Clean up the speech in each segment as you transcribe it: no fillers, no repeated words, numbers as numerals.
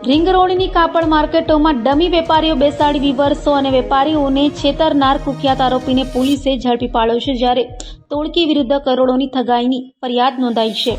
Ring રોડની કાપડ માર્કેટોમાં dummy વેપારીઓ બેસાડી વિવર્સો અને વેપારીઓને છેતરનાર કુખ્યાત આરોપીને પોલીસે ઝડપી પાડ્યો છે, જ્યારે ટોળકી વિરુદ્ધ કરોડોની ઠગાઈની ફરિયાદ નોંધાઈ છે।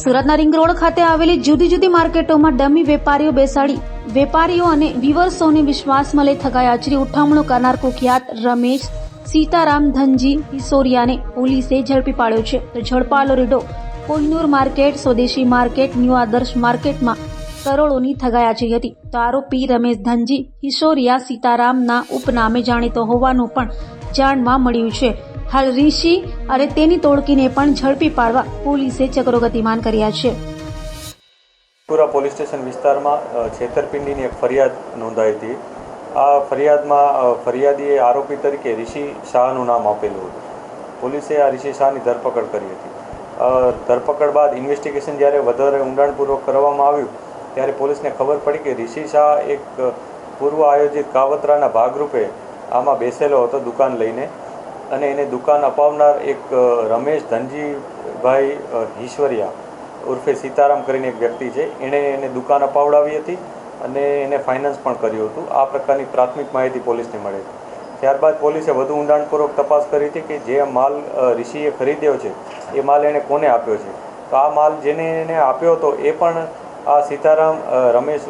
સુરતના રિંગ રોડ ખાતે આવેલી જુદી જુદી માર્કેટોમાં ડમી વેપારીઓ બેસાડી વેપારીઓ અને વિવર્સોને વિશ્વાસમાં લઈ ઠગાઈ આચરી ઉઠામણો કરનાર કુખ્યાત રમેશ સીતારામ ધનજી હિસોરિયાને પોલીસે ઝડપી પાડ્યો છે। તો ઝડપાયેલો રેડો કોહિનૂર માર્કેટ, સ્વદેશી માર્કેટ, ન્યૂ આદર્શ માર્કેટમાં કરોડોની ઠગાઈ આચરી હતી। તો આરોપી રમેશ ધનજી હિસોરિયા સીતારામના ઉપનામે જાણીતો હોવાનું પણ જાણવા મળ્યું છે। હાલ ઋષિ અને તેની ટોળકીને પણ ઝડપી પાડવા પોલીસે ચક્રો ગતિમાન કર્યા છે। પૂરા પોલીસ સ્ટેશન વિસ્તારમાં છેતરપિંડીની એક ફરિયાદ નોંધાઈ હતી। આ ફરિયાદમાં ફરિયાદીએ આરોપી તરીકે ઋષિ શાહનું નામ આપેલું હતું। પોલીસે આ ઋષિ શાહની ધરપકડ કરી હતી। ધરપકડ બાદ ઇન્વેસ્ટિગેશન જ્યારે વધારે ઊંડાણપૂર્વક કરવામાં આવ્યું ત્યારે પોલીસને ખબર પડી કે ઋષિ શાહ એક પૂર્વ આયોજિત કાવતરાના ભાગરૂપે આમાં બેસેલો હતો દુકાન લઈને, અને એને દુકાન અપાવનાર એક રમેશ ધનજીભાઈ હિસોરિયા ઉર્ફે સીતારામ કરીને એક વ્યક્તિ છે, એણે એને દુકાન અપાવડાવી હતી અને એને ફાઇનાન્સ પણ કર્યું હતું। આ પ્રકારની પ્રાથમિક માહિતી પોલીસને મળી હતી। ત્યારબાદ પોલીસે વધુ ઊંડાણપૂર્વક તપાસ કરી હતી કે જે માલ ઋષિએ ખરીદ્યો છે એ માલ એણે કોને આપ્યો છે। તો આ માલ જેને એને આપ્યો હતો એ પણ આ સીતારામ રમેશ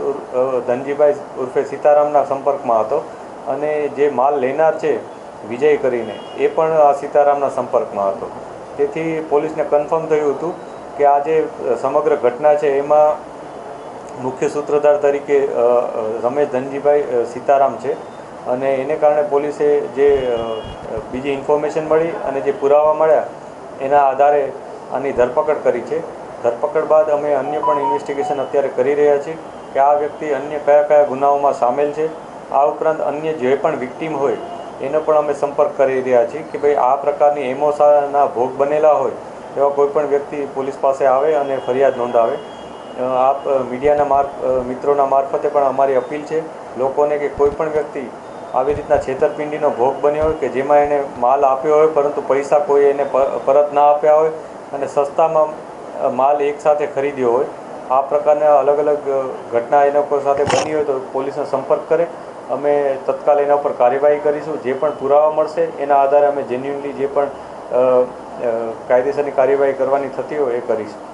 ધનજીભાઈ ઉર્ફે સીતારામના સંપર્કમાં હતો, અને જે માલ લેનાર છે વિજય કરીને એ પણ આ સીતારામના સંપર્કમાં હતો। તેથી પોલીસને કન્ફર્મ થયું હતું કે આ જે સમગ્ર ઘટના છે એમાં મુખ્ય સૂત્રધાર તરીકે રમેશ ધનજીભાઈ સીતારામ છે, અને એને કારણે પોલીસે જે બીજી ઇન્ફોર્મેશન મળી અને જે પુરાવા મળ્યા એના આધારે આની ધરપકડ કરી છે। ધરપકડ બાદ અમે અન્ય પણ ઇન્વેસ્ટિગેશન અત્યારે કરી રહ્યા છીએ કે આ વ્યક્તિ અન્ય કયા કયા ગુનાઓમાં સામેલ છે। આ ઉપરાંત અન્ય જે પણ વિક્ટીમ હોય એનો પણ અમે સંપર્ક કરી રહ્યા છીએ કે ભાઈ આ પ્રકારની એમોસાના ભોગ બનેલા હોય એવા કોઈ પણ વ્યક્તિ પોલીસ પાસે આવે અને ફરિયાદ નોંધાવે। આપ મીડિયાના મિત્રોના મારફતે પણ અમારી અપીલ છે લોકોને કે કોઈ પણ વ્યક્તિ આવી રીતના છેતરપિંડીનો ભોગ બન્યો હોય કે જેમાં એને માલ આપ્યો હોય પરંતુ પૈસા કોઈ એને પરત ના આપ્યા હોય અને સસ્તામાં માલ એકસાથે ખરીદ્યો હોય, આ પ્રકારના અલગ અલગ ઘટના એના કોઈ સાથે બની હોય તો પોલીસનો સંપર્ક કરે। અમે તત્કાલ એના ઉપર કાર્યવાહી કરીશું। જે પણ પુરાવા મળશે એના આધારે અમે જેન્યુઇનલી જે પણ કાયદેસરની કાર્યવાહી કરવાની થતી હોય એ કરીશું।